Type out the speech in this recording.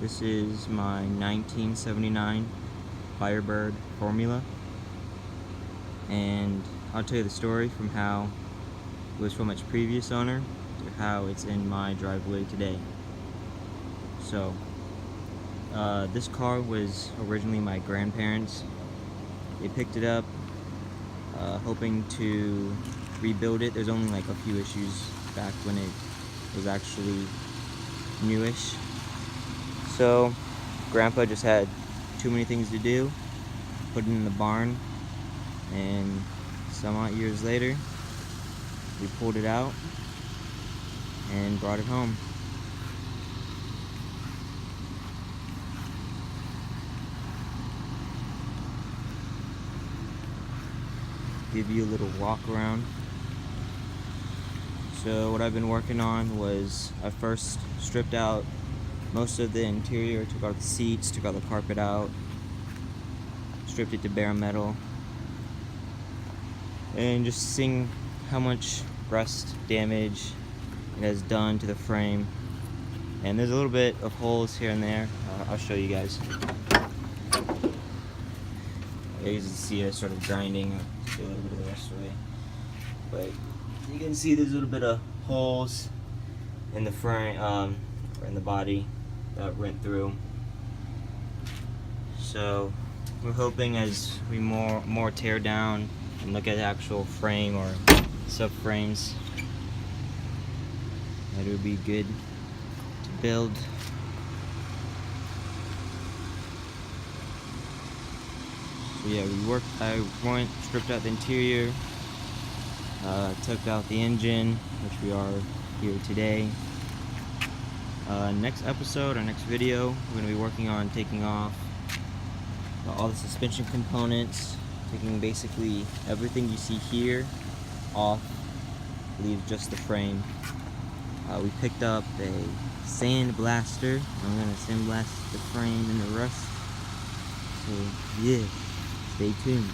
This is my 1979 Firebird Formula, and I'll tell you the story from how it was from its previous owner to how it's in my driveway today. So, this car was originally my grandparents'. They picked it up hoping to rebuild it. There's only like a few issues back when it was actually newish. So Grandpa just had too many things to do, put it in the barn, and some odd years later we pulled it out and brought it home. Give you a little walk around. So what I've been working on was I first stripped out most of the interior, took out the seats, took out the carpet out, stripped it to bare metal, and just seeing how much rust damage it has done to the frame. And there's a little bit of holes here and there. I'll show you guys. You can see it sort of grinding a little bit of the rest away, but you can see there's a little bit of holes in the frame, or in the body that went through. So we're hoping as we more tear down and look at the actual frame or subframes that it would be good to build. So yeah, I stripped out the interior, took out the engine, which we are here today. Next episode, or next video, we're going to be working on taking off all the suspension components, taking basically everything you see here off, leave just the frame. We picked up a sand blaster. I'm going to sandblast the frame and the rust. So yeah, stay tuned.